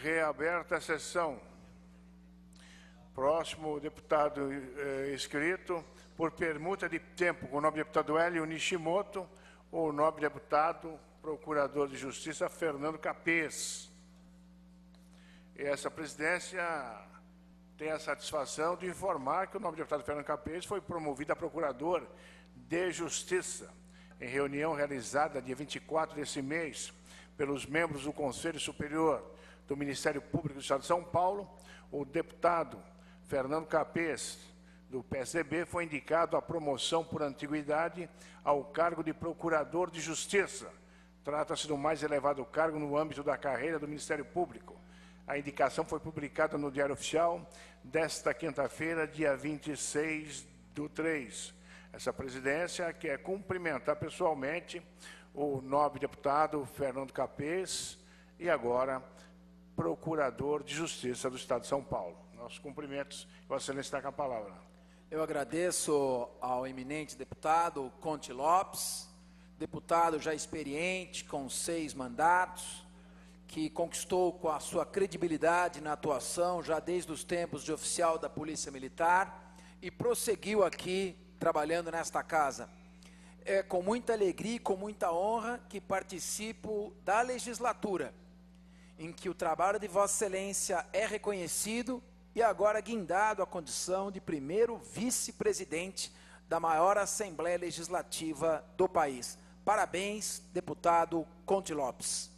Reaberta a sessão. Próximo deputado inscrito, por permuta de tempo, com o nobre deputado Hélio Nishimoto, o nobre deputado, procurador de Justiça, Fernando Capês. E essa presidência tem a satisfação de informar que o nobre deputado Fernando Capês foi promovido a procurador de Justiça, em reunião realizada dia 24 desse mês, pelos membros do Conselho Superior do Ministério Público do Estado de São Paulo. O deputado Fernando Capês, do PSDB, foi indicado à promoção por antiguidade ao cargo de Procurador de Justiça. Trata-se do mais elevado cargo no âmbito da carreira do Ministério Público. A indicação foi publicada no Diário Oficial desta quinta-feira, dia 26/3. Essa presidência quer cumprimentar pessoalmente o nobre deputado Fernando Capês e agora Procurador de Justiça do Estado de São Paulo. Nossos cumprimentos. Vossa Excelência está com a palavra. Eu agradeço ao eminente deputado Conte Lopes, deputado já experiente, com 6 mandatos, que conquistou com a sua credibilidade na atuação já desde os tempos de oficial da Polícia Militar e prosseguiu aqui trabalhando nesta casa. É com muita alegria e com muita honra que participo da legislatura, em que o trabalho de Vossa Excelência é reconhecido e agora guindado à condição de primeiro vice-presidente da maior Assembleia Legislativa do país. Parabéns, deputado Conte Lopes.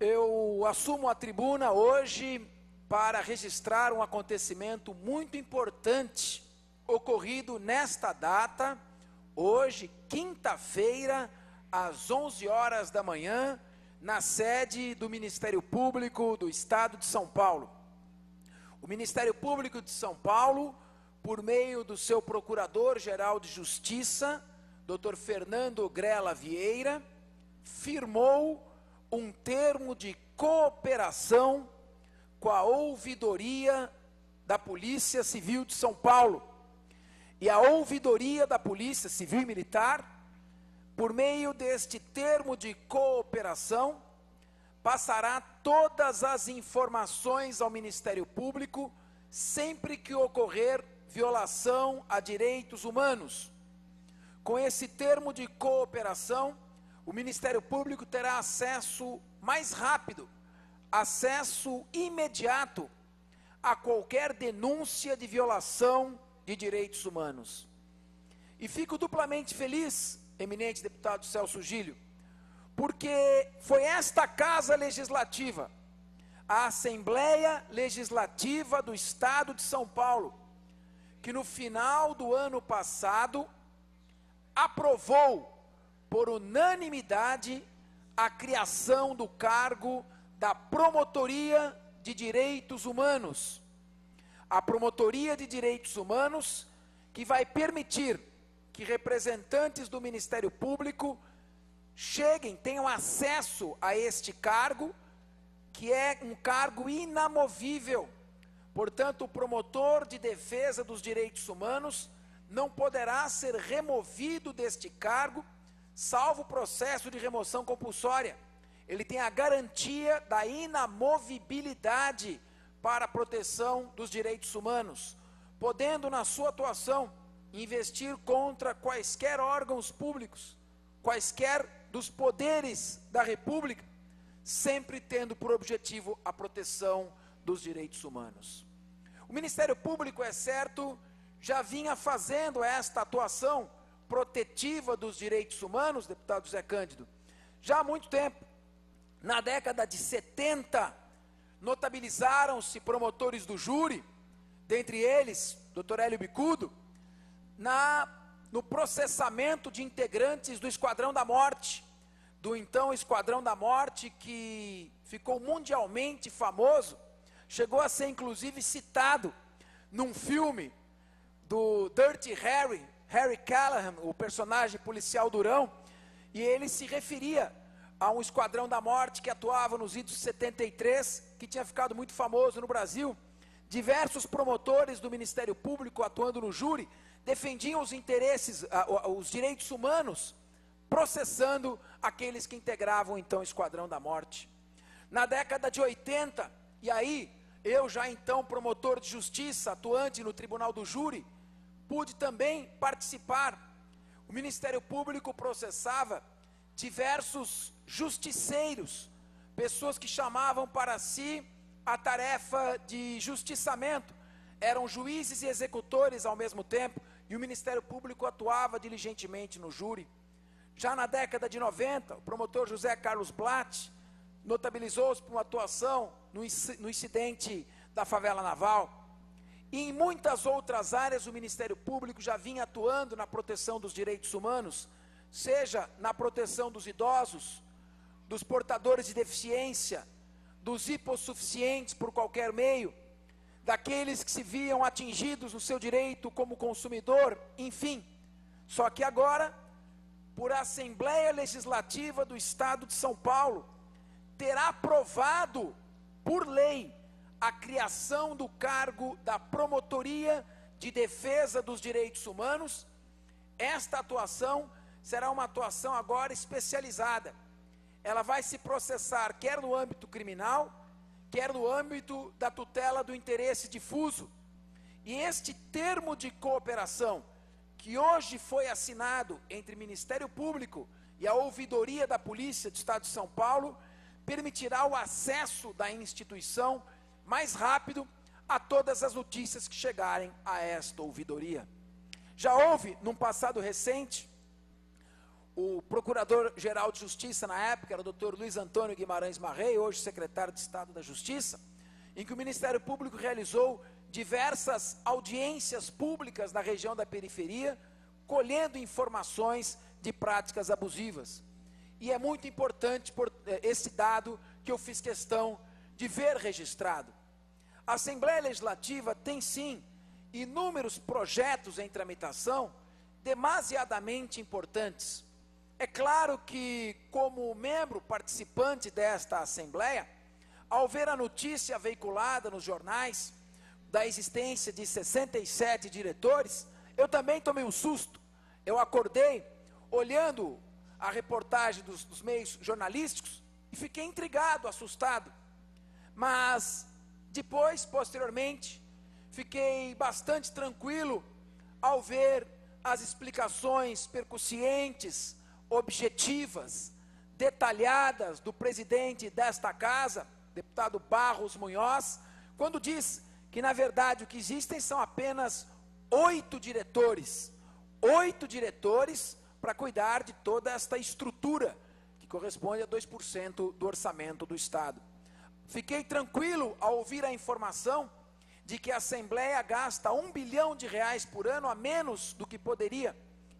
Eu assumo a tribuna hoje para registrar um acontecimento muito importante ocorrido nesta data, hoje, quinta-feira, às 11 horas da manhã, na sede do Ministério Público do Estado de São Paulo. O Ministério Público de São Paulo, por meio do seu Procurador-Geral de Justiça, Dr. Fernando Grela Vieira, firmou um termo de cooperação com a Ouvidoria da Polícia Civil de São Paulo. E a Ouvidoria da Polícia Civil e Militar, por meio deste termo de cooperação, passará todas as informações ao Ministério Público sempre que ocorrer violação a direitos humanos. Com esse termo de cooperação, o Ministério Público terá acesso mais rápido, acesso imediato a qualquer denúncia de violação de direitos humanos. E fico duplamente feliz, eminente deputado Celso Gílio, porque foi esta Casa Legislativa, a Assembleia Legislativa do Estado de São Paulo, que no final do ano passado aprovou por unanimidade a criação do cargo da Promotoria de Direitos Humanos. A Promotoria de Direitos Humanos, que vai permitir que representantes do Ministério Público tenham acesso a este cargo, que é um cargo inamovível. Portanto, o promotor de defesa dos direitos humanos não poderá ser removido deste cargo, salvo o processo de remoção compulsória. Ele tem a garantia da inamovibilidade para a proteção dos direitos humanos, podendo, na sua atuação, investir contra quaisquer órgãos públicos, quaisquer dos poderes da República, sempre tendo por objetivo a proteção dos direitos humanos. O Ministério Público, é certo, já vinha fazendo esta atuação protetiva dos direitos humanos, deputado Zé Cândido, já há muito tempo. Na década de 70, notabilizaram-se promotores do júri, dentre eles, Dr. Hélio Bicudo, no processamento de integrantes do Esquadrão da Morte, do então Esquadrão da Morte, que ficou mundialmente famoso, chegou a ser inclusive citado num filme do Dirty Harry, Harry Callahan, o personagem policial durão, e ele se referia a um Esquadrão da Morte que atuava nos idos 73, que tinha ficado muito famoso no Brasil. Diversos promotores do Ministério Público atuando no júri defendiam os interesses, os direitos humanos, processando aqueles que integravam então o Esquadrão da Morte. Na década de 80, e aí eu já então promotor de justiça, atuante no Tribunal do Júri, pude também participar. O Ministério Público processava diversos justiceiros, pessoas que chamavam para si a tarefa de justiçamento, eram juízes e executores ao mesmo tempo, e o Ministério Público atuava diligentemente no júri. Já na década de 90, o promotor José Carlos Blatt notabilizou-se por uma atuação no incidente da favela naval. E em muitas outras áreas o Ministério Público já vinha atuando na proteção dos direitos humanos, seja na proteção dos idosos, dos portadores de deficiência, dos hipossuficientes por qualquer meio, daqueles que se viam atingidos no seu direito como consumidor, enfim. Só que agora, por Assembleia Legislativa do Estado de São Paulo, terá aprovado por lei a criação do cargo da Promotoria de Defesa dos Direitos Humanos. Esta atuação será uma atuação agora especializada. Ela vai se processar quer no âmbito criminal, quer no âmbito da tutela do interesse difuso. E este termo de cooperação, que hoje foi assinado entre o Ministério Público e a Ouvidoria da Polícia do Estado de São Paulo, permitirá o acesso da instituição mais rápido a todas as notícias que chegarem a esta ouvidoria. Já houve, num passado recente, o Procurador-Geral de Justiça, na época, era o Dr. Luiz Antônio Guimarães Marrei, hoje Secretário de Estado da Justiça, em que o Ministério Público realizou diversas audiências públicas na região da periferia, colhendo informações de práticas abusivas. E é muito importante esse dado que eu fiz questão de ver registrado. A Assembleia Legislativa tem sim inúmeros projetos em tramitação demasiadamente importantes. É claro que, como membro participante desta Assembleia, ao ver a notícia veiculada nos jornais da existência de 67 diretores, eu também tomei um susto. Eu acordei olhando a reportagem dos meios jornalísticos e fiquei intrigado, assustado. Mas depois, posteriormente, fiquei bastante tranquilo ao ver as explicações percussientes, objetivas, detalhadas do presidente desta casa, deputado Barros Munhoz, quando diz que, na verdade, o que existem são apenas 8 diretores para cuidar de toda esta estrutura, que corresponde a 2% do orçamento do Estado. Fiquei tranquilo ao ouvir a informação de que a Assembleia gasta R$1 bilhão por ano a menos do que poderia.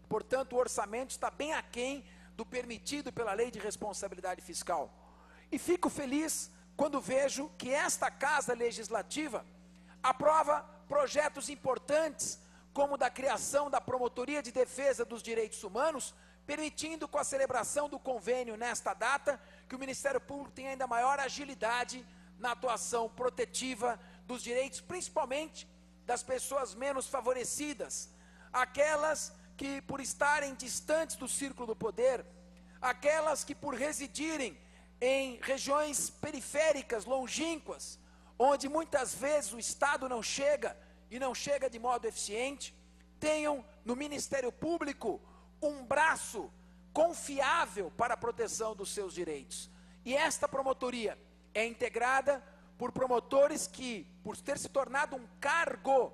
Portanto, o orçamento está bem aquém do permitido pela Lei de Responsabilidade Fiscal. E fico feliz quando vejo que esta Casa Legislativa aprova projetos importantes, como o da criação da Promotoria de Defesa dos Direitos Humanos, permitindo, com a celebração do convênio nesta data, que o Ministério Público tenha ainda maior agilidade na atuação protetiva dos direitos, principalmente das pessoas menos favorecidas, aquelas que, por estarem distantes do círculo do poder, aquelas que, por residirem em regiões periféricas, longínquas, onde muitas vezes o Estado não chega, e não chega de modo eficiente, tenham no Ministério Público um braço confiável para a proteção dos seus direitos. E esta promotoria é integrada por promotores que, por ter se tornado um cargo,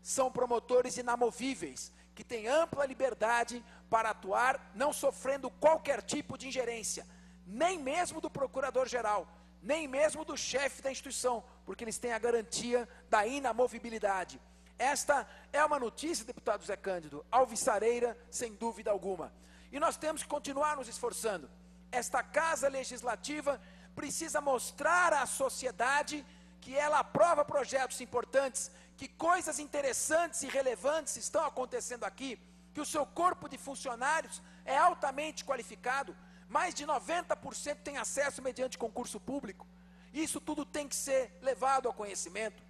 são promotores inamovíveis, que têm ampla liberdade para atuar, não sofrendo qualquer tipo de ingerência, nem mesmo do procurador-geral, nem mesmo do chefe da instituição, porque eles têm a garantia da inamovibilidade. Esta é uma notícia, deputado Zé Cândido, alvissareira, sem dúvida alguma. E nós temos que continuar nos esforçando. Esta Casa Legislativa precisa mostrar à sociedade que ela aprova projetos importantes, que coisas interessantes e relevantes estão acontecendo aqui, que o seu corpo de funcionários é altamente qualificado, mais de 90% tem acesso mediante concurso público. Isso tudo tem que ser levado ao conhecimento.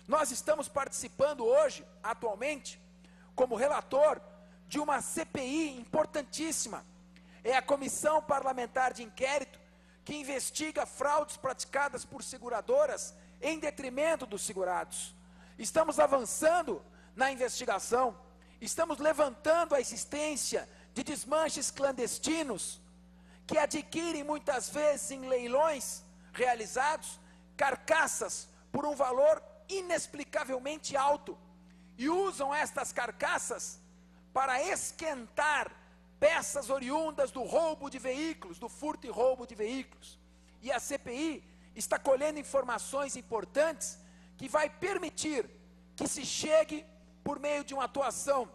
Nós estamos participando hoje, atualmente, como relator de uma CPI importantíssima. É a Comissão Parlamentar de Inquérito, que investiga fraudes praticadas por seguradoras em detrimento dos segurados. Estamos avançando na investigação, estamos levantando a existência de desmanches clandestinos que adquirem muitas vezes em leilões realizados carcaças por um valor inexplicavelmente alto e usam estas carcaças para esquentar peças oriundas do roubo de veículos, do furto e roubo de veículos. E a CPI está colhendo informações importantes que vai permitir que se chegue, por meio de uma atuação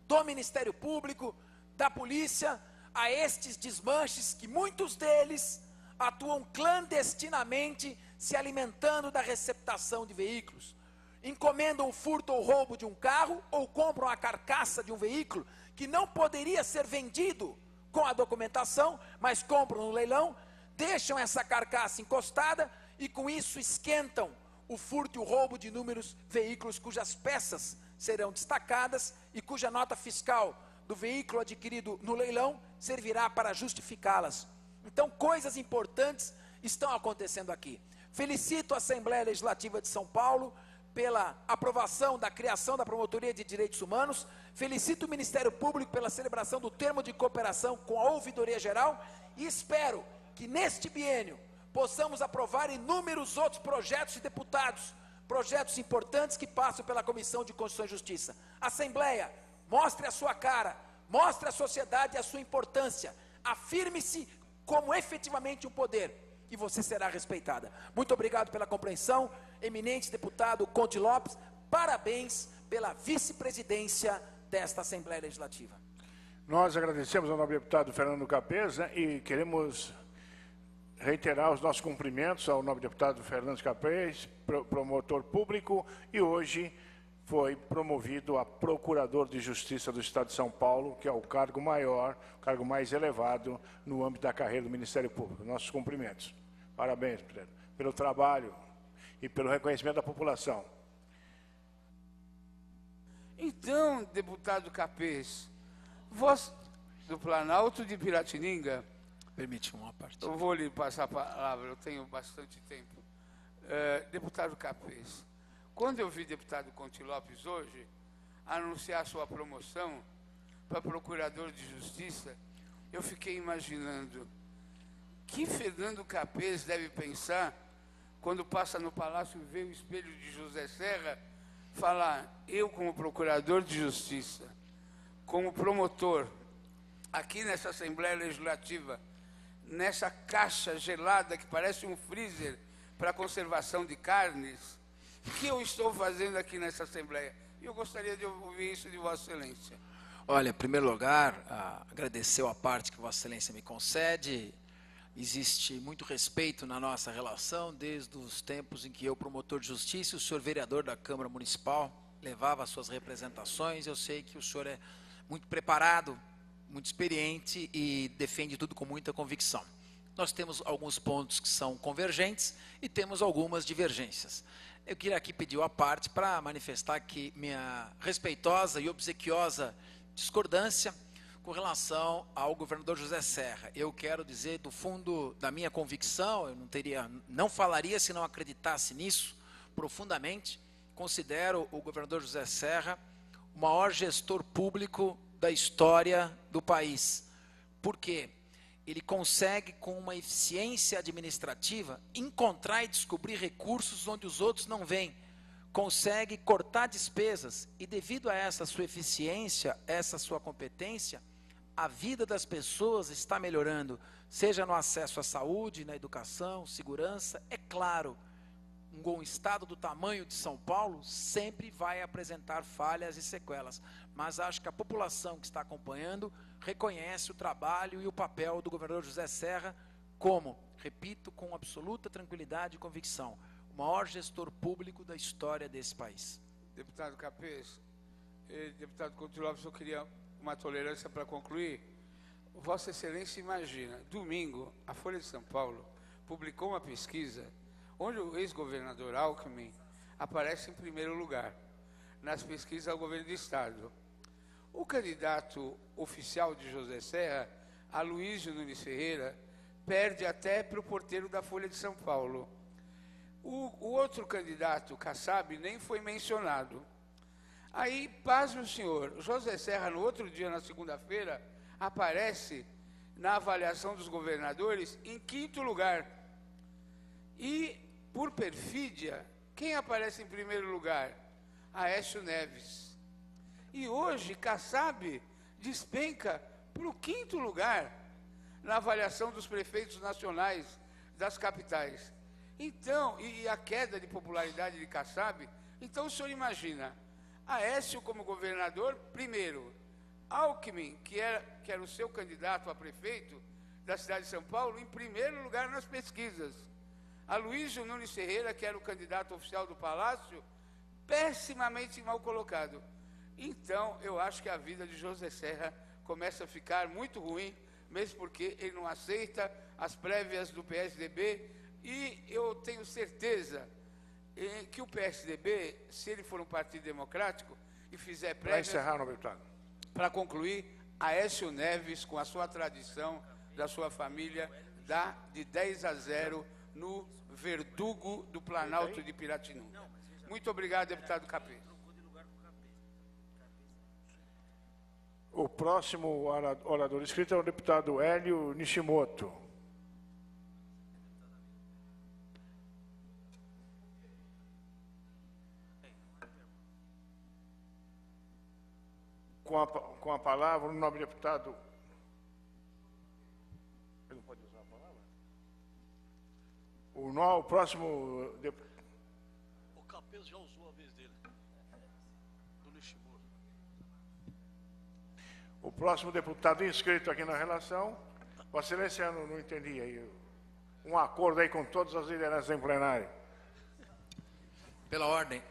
do Ministério Público, da polícia, a estes desmanches, que muitos deles atuam clandestinamente, se alimentando da receptação de veículos. Encomendam o furto ou roubo de um carro, ou compram a carcaça de um veículo, que não poderia ser vendido com a documentação, mas compram no leilão, deixam essa carcaça encostada, e com isso esquentam o furto e o roubo de inúmeros veículos, cujas peças serão destacadas, e cuja nota fiscal do veículo adquirido no leilão servirá para justificá-las. Então, coisas importantes estão acontecendo aqui. Felicito a Assembleia Legislativa de São Paulo pela aprovação da criação da Promotoria de Direitos Humanos, felicito o Ministério Público pela celebração do termo de cooperação com a Ouvidoria Geral, e espero que neste biênio possamos aprovar inúmeros outros projetos de deputados, projetos importantes que passam pela Comissão de Constituição e Justiça. Assembleia, mostre a sua cara, mostre à sociedade a sua importância, afirme-se como efetivamente um poder, e você será respeitada. Muito obrigado pela compreensão, eminente deputado Conde Lopes, parabéns pela vice-presidência desta Assembleia Legislativa. Nós agradecemos ao nobre deputado Fernando Capês, e queremos reiterar os nossos cumprimentos ao nobre deputado Fernando Capês, promotor público, e hoje foi promovido a Procurador de Justiça do Estado de São Paulo, que é o cargo maior, o cargo mais elevado no âmbito da carreira do Ministério Público. Nossos cumprimentos. Parabéns pelo trabalho e pelo reconhecimento da população. Então, deputado Capês, voz do Planalto de Piratininga, Permite uma parte. eu vou lhe passar a palavra, eu tenho bastante tempo. Deputado Capês, quando eu vi deputado Conde Lopes hoje anunciar sua promoção para procurador de justiça, eu fiquei imaginando que Fernando Capês deve pensar quando passa no palácio e vê o espelho de José Serra, falar: eu como procurador de justiça, como promotor, aqui nessa Assembleia Legislativa, nessa caixa gelada que parece um freezer para conservação de carnes, o que eu estou fazendo aqui nessa Assembleia? E eu gostaria de ouvir isso de Vossa Excelência. Olha, em primeiro lugar, agradecer a parte que Vossa Excelência me concede. Existe muito respeito na nossa relação, desde os tempos em que eu, promotor de justiça, e o senhor vereador da Câmara Municipal, levava as suas representações. Eu sei que o senhor é muito preparado, muito experiente e defende tudo com muita convicção. Nós temos alguns pontos que são convergentes e temos algumas divergências. Eu queria aqui pedir a parte para manifestar aqui minha respeitosa e obsequiosa discordância com relação ao governador José Serra. Eu quero dizer do fundo da minha convicção, eu não falaria se não acreditasse nisso profundamente. Considero o governador José Serra o maior gestor público da história do país. Por quê? Ele consegue, com uma eficiência administrativa, encontrar e descobrir recursos onde os outros não veem. Consegue cortar despesas e, devido a essa sua eficiência, essa sua competência, a vida das pessoas está melhorando, seja no acesso à saúde, na educação, segurança. É claro, um estado do tamanho de São Paulo sempre vai apresentar falhas e sequelas, mas acho que a população que está acompanhando reconhece o trabalho e o papel do governador José Serra como, repito, com absoluta tranquilidade e convicção, o maior gestor público da história desse país. Deputado Capês, deputado Conde Lopes, eu queria uma tolerância para concluir. Vossa Excelência imagina, domingo, a Folha de São Paulo publicou uma pesquisa onde o ex-governador Alckmin aparece em primeiro lugar nas pesquisas ao governo do Estado. O candidato oficial de José Serra, Aloysio Nunes Ferreira, perde até para o porteiro da Folha de São Paulo. O outro candidato, Kassab, nem foi mencionado. Aí, pasme o senhor, José Serra, no outro dia, na segunda-feira, aparece na avaliação dos governadores em 5º lugar. E, por perfídia, quem aparece em primeiro lugar? Aécio Neves. E hoje, Kassab despenca para o 5º lugar na avaliação dos prefeitos nacionais das capitais. Então, e a queda de popularidade de Kassab, então o senhor imagina, Aécio como governador, primeiro, Alckmin, que era o seu candidato a prefeito da cidade de São Paulo, em primeiro lugar nas pesquisas. Aloysio Nunes Ferreira, que era o candidato oficial do Palácio, pessimamente mal colocado. Então, eu acho que a vida de José Serra começa a ficar muito ruim, mesmo porque ele não aceita as prévias do PSDB, e eu tenho certeza que o PSDB, se ele for um partido democrático e fizer prévias... Para encerrar, deputado. Para concluir, Aécio Neves, com a sua tradição, da sua família, dá de 10-0 no Verdugo do Planalto de Piratininga. Muito obrigado, deputado Capês. O próximo orador inscrito é o deputado Hélio Nishimoto. Com a palavra, o nobre deputado... Ele não pode usar a palavra? O próximo deputado... O Capês já usou a vez dele. Do Nishimoto. O próximo deputado inscrito aqui na relação, Vossa Excelência, eu não entendi aí, um acordo aí com todas as lideranças em plenário. Pela ordem.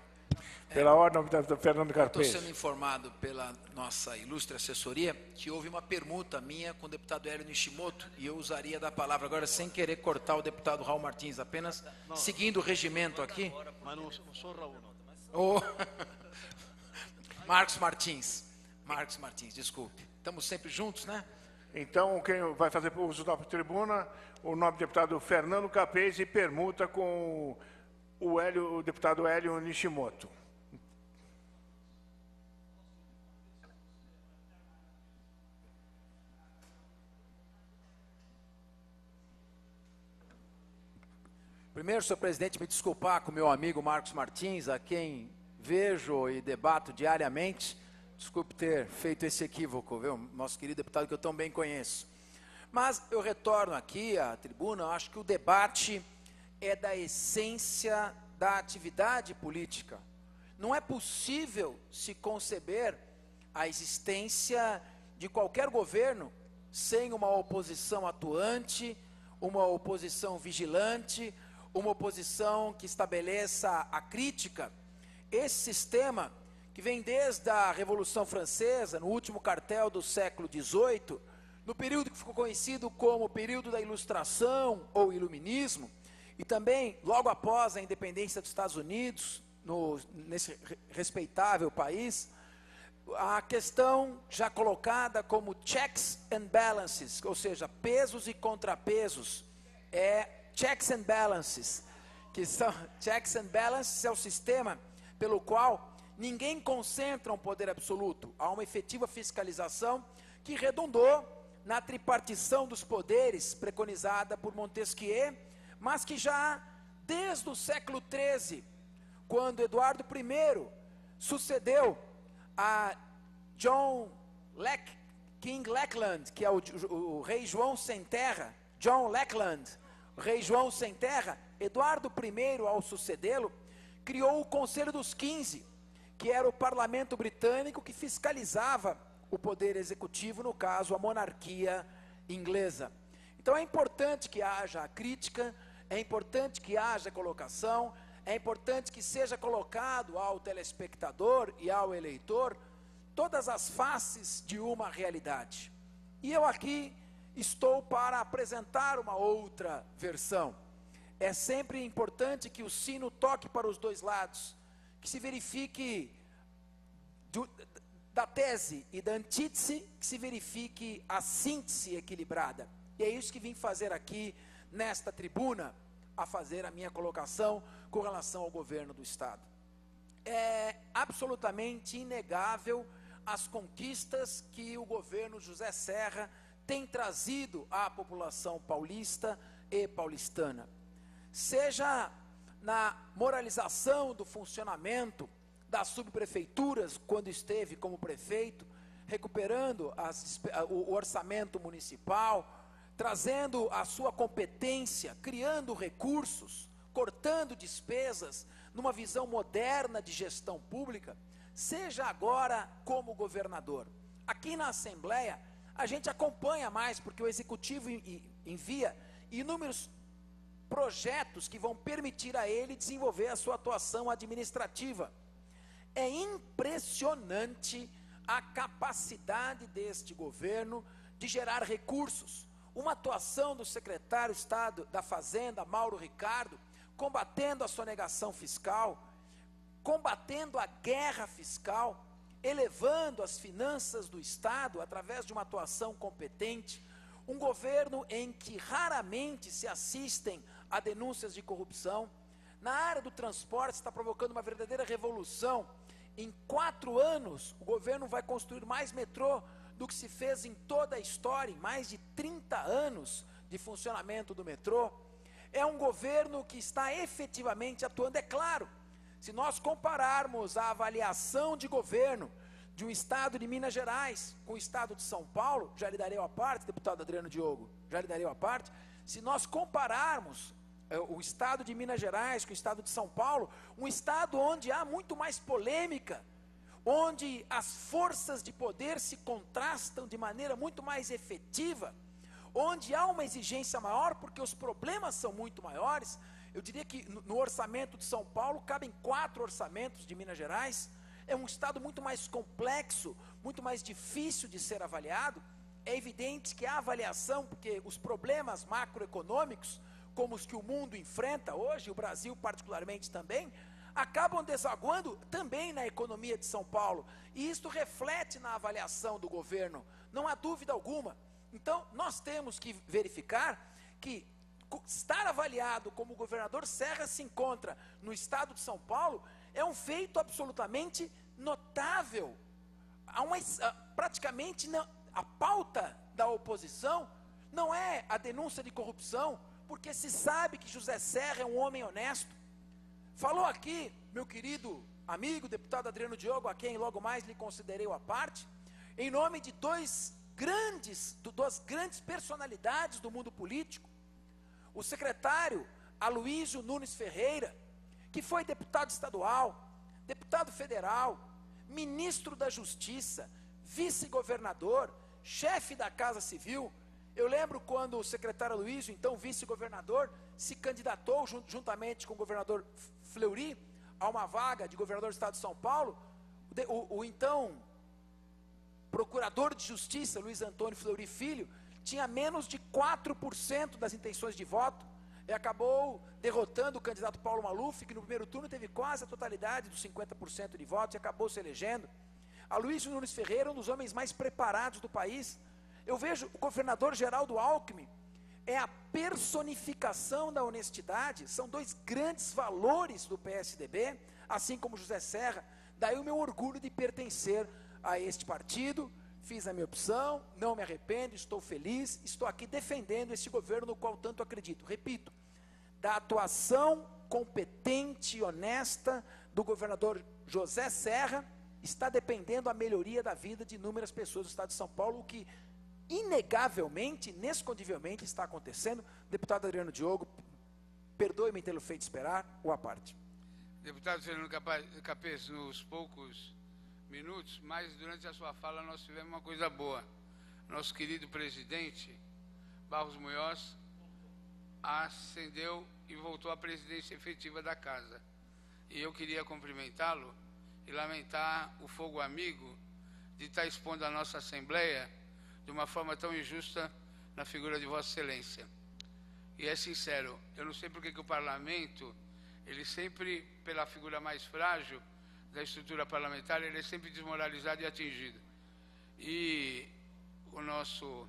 Pela ordem, deputado Fernando Estou Carpês. sendo informado pela nossa ilustre assessoria que houve uma permuta minha com o deputado Hélio Nishimoto e eu usaria da palavra agora sem querer cortar o deputado Raul Martins, apenas seguindo o regimento aqui. Mas não sou Raul, não. O Marcos Martins, desculpe. Estamos sempre juntos, né? Então, quem vai fazer uso da tribuna, o nobre deputado Fernando Capês e permuta com o deputado Hélio Nishimoto. Primeiro, senhor presidente, me desculpar com meu amigo Marcos Martins, a quem vejo e debato diariamente. Desculpe ter feito esse equívoco, viu? Nosso querido deputado que eu tão bem conheço. Mas eu retorno aqui à tribuna, eu acho que o debate é da essência da atividade política. Não é possível se conceber a existência de qualquer governo sem uma oposição atuante, uma oposição vigilante, uma oposição que estabeleça a crítica. Esse sistema, que vem desde a Revolução Francesa, no último quartel do século XVIII, no período que ficou conhecido como período da Ilustração ou Iluminismo, e também logo após a independência dos Estados Unidos, nesse respeitável país, a questão já colocada como checks and balances, ou seja, pesos e contrapesos, checks and balances, que são checks and balances é o sistema pelo qual ninguém concentra um poder absoluto, há uma efetiva fiscalização que redundou na tripartição dos poderes preconizada por Montesquieu, mas que já desde o século XIII, quando Eduardo I sucedeu a King Lackland, que é o rei João Sem Terra, John Lackland, o rei João Sem Terra, Eduardo I, ao sucedê-lo, criou o Conselho dos 15, que era o parlamento britânico que fiscalizava o poder executivo, no caso, a monarquia inglesa. Então é importante que haja a crítica, é importante que haja colocação, é importante que seja colocado ao telespectador e ao eleitor todas as faces de uma realidade. E eu aqui estou para apresentar uma outra versão. É sempre importante que o sino toque para os dois lados, que se verifique da tese e da antítese, que se verifique a síntese equilibrada. E é isso que vim fazer aqui, nesta tribuna, a fazer a minha colocação com relação ao governo do Estado. É absolutamente inegável as conquistas que o governo José Serra tem trazido à população paulista e paulistana. Seja na moralização do funcionamento das subprefeituras, quando esteve como prefeito, recuperando o orçamento municipal, trazendo a sua competência, criando recursos, cortando despesas, numa visão moderna de gestão pública, seja agora como governador. Aqui na Assembleia, a gente acompanha mais, porque o Executivo envia inúmeros projetos que vão permitir a ele desenvolver a sua atuação administrativa. É impressionante a capacidade deste governo de gerar recursos. Uma atuação do secretário de Estado da Fazenda, Mauro Ricardo, combatendo a sonegação fiscal, combatendo a guerra fiscal, elevando as finanças do Estado através de uma atuação competente, um governo em que raramente se assistem a denúncias de corrupção. Na área do transporte está provocando uma verdadeira revolução. Em 4 anos, o governo vai construir mais metrô do que se fez em toda a história, em mais de 30 anos de funcionamento do metrô. É um governo que está efetivamente atuando. É claro, se nós compararmos a avaliação de governo de um estado de Minas Gerais com o estado de São Paulo, já lhe darei a parte, deputado Adriano Diogo, já lhe darei a parte, se nós compararmos o estado de Minas Gerais com o estado de São Paulo, um estado onde há muito mais polêmica, onde as forças de poder se contrastam de maneira muito mais efetiva, onde há uma exigência maior, porque os problemas são muito maiores. Eu diria que no orçamento de São Paulo cabem 4 orçamentos de Minas Gerais. É um estado muito mais complexo, muito mais difícil de ser avaliado. É evidente que a avaliação, porque os problemas macroeconômicos, como os que o mundo enfrenta hoje, o Brasil particularmente também, acabam desaguando também na economia de São Paulo. E isto reflete na avaliação do governo, não há dúvida alguma. Então, nós temos que verificar que estar avaliado como o governador Serra se encontra no estado de São Paulo é um feito absolutamente notável. Praticamente a pauta da oposição não é a denúncia de corrupção, porque se sabe que José Serra é um homem honesto. Falou aqui, meu querido amigo, deputado Adriano Diogo, a quem logo mais lhe considerei à parte, em nome de duas grandes personalidades do mundo político, o secretário Aloísio Nunes Ferreira, que foi deputado estadual, deputado federal, ministro da Justiça, vice-governador, chefe da Casa Civil. Eu lembro quando o secretário Aloísio, então vice-governador, se candidatou juntamente com o governador Fleury a uma vaga de governador do estado de São Paulo, o então procurador de justiça, Luiz Antônio Fleury Filho, tinha menos de 4% das intenções de voto, e acabou derrotando o candidato Paulo Maluf, que no primeiro turno teve quase a totalidade dos 50% de votos, e acabou se elegendo. Aloísio Nunes Ferreira, um dos homens mais preparados do país. Eu vejo o governador Geraldo Alckmin, é a personificação da honestidade, são 2 grandes valores do PSDB, assim como José Serra. Daí o meu orgulho de pertencer a este partido. Fiz a minha opção, não me arrependo, estou feliz, estou aqui defendendo este governo no qual tanto acredito. Repito, da atuação competente e honesta do governador José Serra, está dependendo a melhoria da vida de inúmeras pessoas do estado de São Paulo, o que inegavelmente, inescondivelmente está acontecendo. Deputado Adriano Diogo, perdoe-me tê-lo feito esperar, ou à parte. Deputado Fernando Capês, nos poucos minutos, mas durante a sua fala nós tivemos uma coisa boa. Nosso querido presidente, Barros Munhoz, ascendeu e voltou à presidência efetiva da casa. E eu queria cumprimentá-lo e lamentar o fogo amigo de estar expondo a nossa Assembleia de uma forma tão injusta na figura de Vossa Excelência. E é sincero, eu não sei porque que o Parlamento, ele sempre, pela figura mais frágil da estrutura parlamentar, ele é sempre desmoralizado e atingido. E o nosso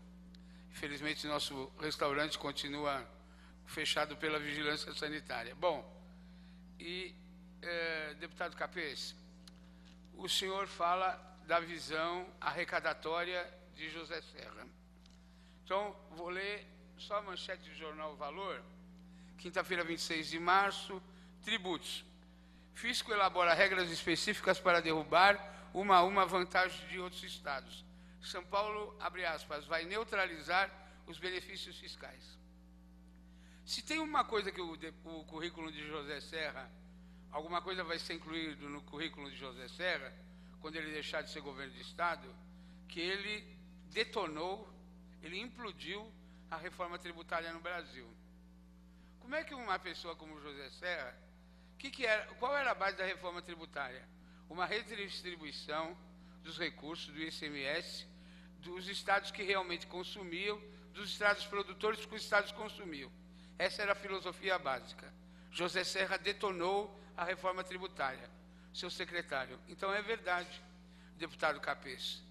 Infelizmente, nosso restaurante continua fechado pela vigilância sanitária. Bom, deputado Capês, o senhor fala da visão arrecadatória de José Serra. Então, vou ler só a manchete do jornal Valor, quinta-feira, 26 de março, tributos. Fisco elabora regras específicas para derrubar uma a uma vantagem de outros estados. São Paulo, abre aspas, vai neutralizar os benefícios fiscais. Se tem uma coisa que o currículo de José Serra, alguma coisa vai ser incluído no currículo de José Serra, quando ele deixar de ser governo de Estado, que ele detonou, ele implodiu a reforma tributária no Brasil. Como é que uma pessoa como José Serra, qual era a base da reforma tributária? Uma redistribuição dos recursos do ICMS, dos estados que realmente consumiam, dos estados produtores que os estados consumiam. Essa era a filosofia básica. José Serra detonou a reforma tributária, seu secretário. Então é verdade, deputado Capês.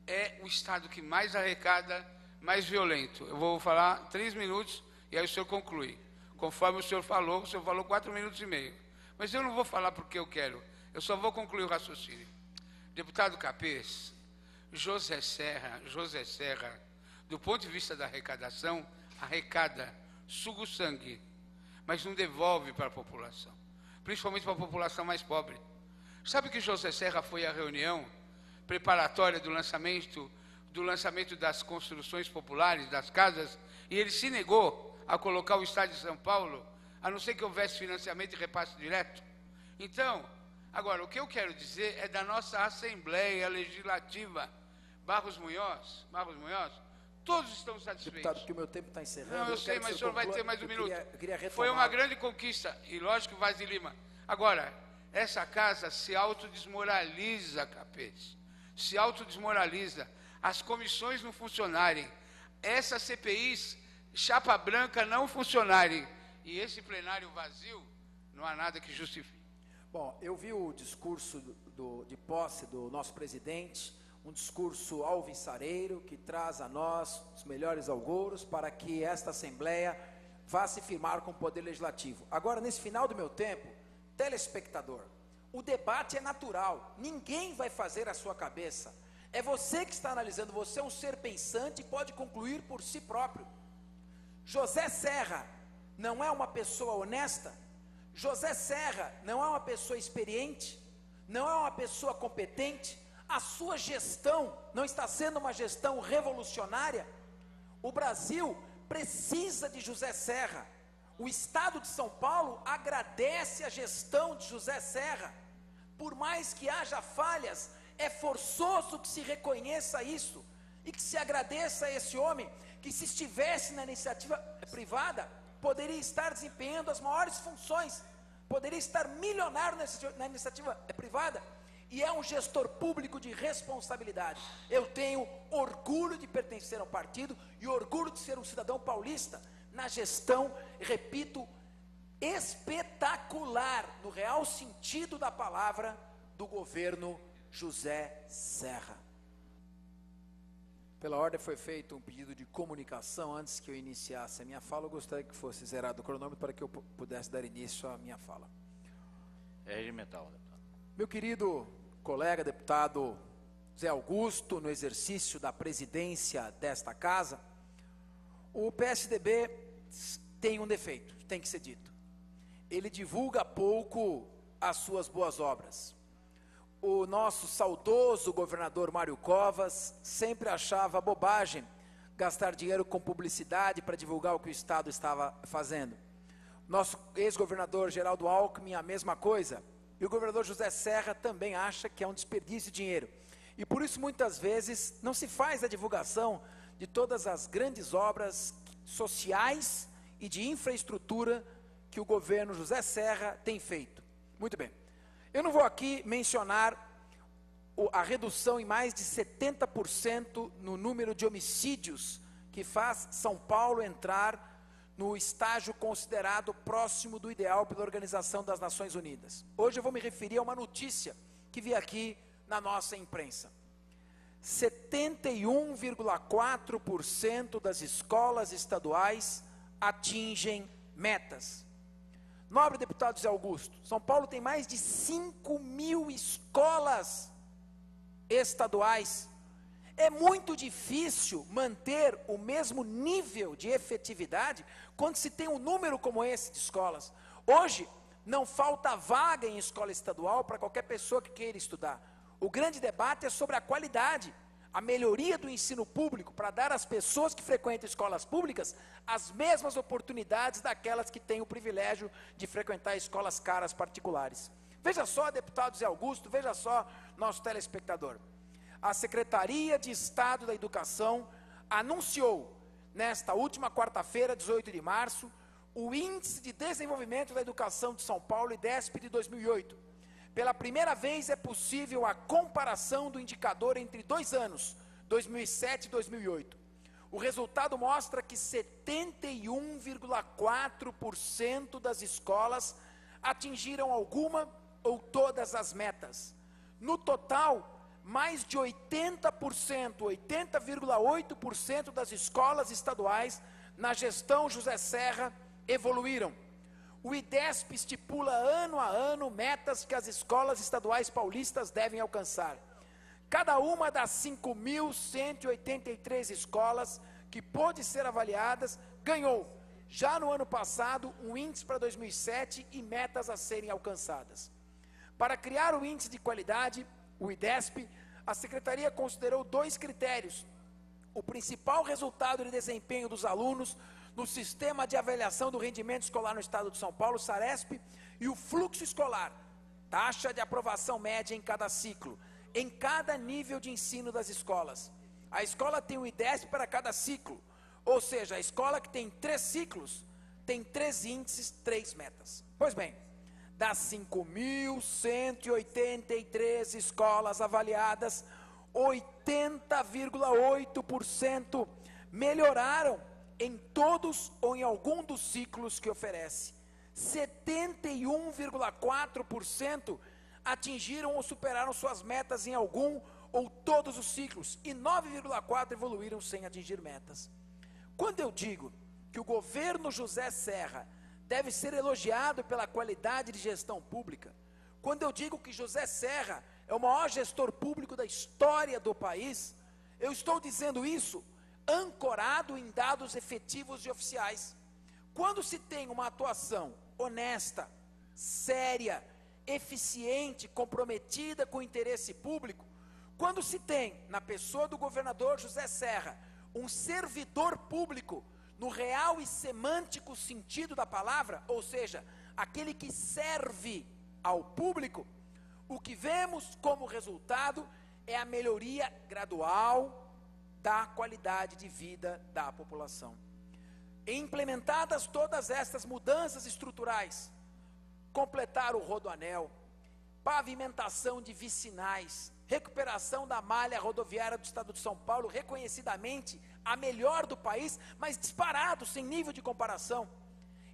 É o estado que mais arrecada, mais violento. Eu vou falar 3 minutos e aí o senhor conclui. Conforme o senhor falou 4 minutos e meio. Mas eu não vou falar porque eu quero, eu só vou concluir o raciocínio. Deputado Capês, José Serra, do ponto de vista da arrecadação, arrecada, suga o sangue, mas não devolve para a população, principalmente para a população mais pobre. Sabe que José Serra foi à reunião preparatória do lançamento das construções populares, das casas, e ele se negou a colocar o Estado de São Paulo, a não ser que houvesse financiamento e repasse direto? Então, agora, o que eu quero dizer é da nossa Assembleia Legislativa. Barros Munhoz, todos estão satisfeitos. Deputado, porque o meu tempo está encerrando. Não, eu sei, mas o senhor vai ter mais um minuto. Eu queria retomar. Foi uma grande conquista, e lógico que Vaz de Lima. Agora, essa casa se autodesmoraliza, Capês. Se autodesmoraliza. As comissões não funcionarem. Essas CPIs, chapa branca, não funcionarem. E esse plenário vazio, não há nada que justifique. Bom, eu vi o discurso de posse do nosso presidente, um discurso alvissareiro que traz a nós os melhores augúrios para que esta Assembleia vá se firmar com o Poder Legislativo. Agora, nesse final do meu tempo, telespectador, o debate é natural, ninguém vai fazer a sua cabeça. É você que está analisando, você é um ser pensante e pode concluir por si próprio. José Serra não é uma pessoa honesta? José Serra não é uma pessoa experiente? Não é uma pessoa competente? A sua gestão não está sendo uma gestão revolucionária? O Brasil precisa de José Serra. O Estado de São Paulo agradece a gestão de José Serra. Por mais que haja falhas, é forçoso que se reconheça isso e que se agradeça a esse homem que, se estivesse na iniciativa privada, poderia estar desempenhando as maiores funções, poderia estar milionário na iniciativa privada, e é um gestor público de responsabilidade. Eu tenho orgulho de pertencer ao partido e orgulho de ser um cidadão paulista na gestão, repito, espetacular, no real sentido da palavra, do governo José Serra. Pela ordem foi feito um pedido de comunicação. Antes que eu iniciasse a minha fala, eu gostaria que fosse zerado o cronômetro para que eu pudesse dar início à minha fala. É regimental, deputado. Meu querido colega deputado Zé Augusto, no exercício da presidência desta casa, o PSDB tem um defeito, tem que ser dito. Ele divulga pouco as suas boas obras. O nosso saudoso governador Mário Covas sempre achava bobagem gastar dinheiro com publicidade para divulgar o que o Estado estava fazendo. Nosso ex-governador Geraldo Alckmin, a mesma coisa. E o governador José Serra também acha que é um desperdício de dinheiro. E por isso, muitas vezes, não se faz a divulgação de todas as grandes obras sociais e de infraestrutura que o governo José Serra tem feito. Muito bem. Eu não vou aqui mencionar a redução em mais de 70% no número de homicídios que faz São Paulo entrar no estágio considerado próximo do ideal pela Organização das Nações Unidas. Hoje eu vou me referir a uma notícia que vi aqui na nossa imprensa. 71,4% das escolas estaduais atingem metas. Nobre deputado Zé Augusto, São Paulo tem mais de 5.000 escolas estaduais. É muito difícil manter o mesmo nível de efetividade quando se tem um número como esse de escolas. Hoje, não falta vaga em escola estadual para qualquer pessoa que queira estudar. O grande debate é sobre a qualidade, a melhoria do ensino público, para dar às pessoas que frequentam escolas públicas as mesmas oportunidades daquelas que têm o privilégio de frequentar escolas caras particulares. Veja só, deputado Zé Augusto, veja só, nosso telespectador. A Secretaria de Estado da Educação anunciou, nesta última quarta-feira, 18 de março, o Índice de Desenvolvimento da Educação de São Paulo, IDESP, de 2008. Pela primeira vez é possível a comparação do indicador entre 2 anos, 2007 e 2008. O resultado mostra que 71,4% das escolas atingiram alguma ou todas as metas. No total, mais de 80%, 80,8% das escolas estaduais na gestão José Serra evoluíram. O IDESP estipula ano a ano metas que as escolas estaduais paulistas devem alcançar. Cada uma das 5.183 escolas que pôde ser avaliadas ganhou, já no ano passado, um índice para 2007 e metas a serem alcançadas. Para criar o índice de qualidade, o IDESP, a Secretaria considerou 2 critérios: o principal resultado de desempenho dos alunos no Sistema de Avaliação do Rendimento Escolar no Estado de São Paulo, SARESP, e o fluxo escolar, taxa de aprovação média em cada ciclo, em cada nível de ensino das escolas. A escola tem um IDESP para cada ciclo, ou seja, a escola que tem 3 ciclos, tem 3 índices, 3 metas. Pois bem, das 5.183 escolas avaliadas, 80,8% melhoraram em todos ou em algum dos ciclos que oferece. 71,4% atingiram ou superaram suas metas em algum ou todos os ciclos, e 9,4% evoluíram sem atingir metas. Quando eu digo que o governo José Serra deve ser elogiado pela qualidade de gestão pública, quando eu digo que José Serra é o maior gestor público da história do país, eu estou dizendo isso ancorado em dados efetivos e oficiais. Quando se tem uma atuação honesta, séria, eficiente, comprometida com o interesse público, quando se tem, na pessoa do governador José Serra, um servidor público, no real e semântico sentido da palavra, ou seja, aquele que serve ao público, o que vemos como resultado é a melhoria gradual da qualidade de vida da população. Implementadas todas estas mudanças estruturais, completar o rodoanel, pavimentação de vicinais, recuperação da malha rodoviária do Estado de São Paulo, reconhecidamente a melhor do país, mas disparado, sem nível de comparação.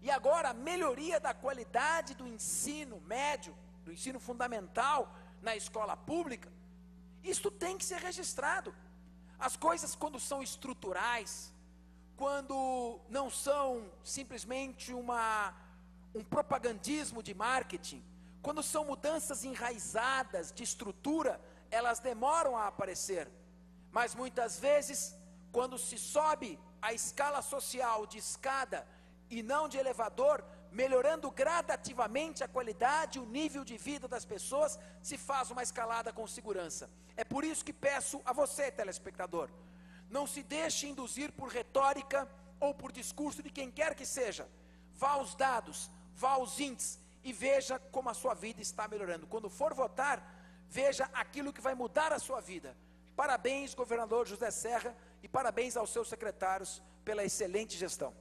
E agora a melhoria da qualidade do ensino médio, do ensino fundamental na escola pública. Isto tem que ser registrado. As coisas, quando são estruturais, quando não são simplesmente um propagandismo de marketing, quando são mudanças enraizadas de estrutura, elas demoram a aparecer. Mas muitas vezes, quando se sobe a escala social de escada e não de elevador, melhorando gradativamente a qualidade e o nível de vida das pessoas, se faz uma escalada com segurança. É por isso que peço a você, telespectador, não se deixe induzir por retórica ou por discurso de quem quer que seja. Vá aos dados, vá aos índices e veja como a sua vida está melhorando. Quando for votar, veja aquilo que vai mudar a sua vida. Parabéns, governador José Serra, e parabéns aos seus secretários pela excelente gestão.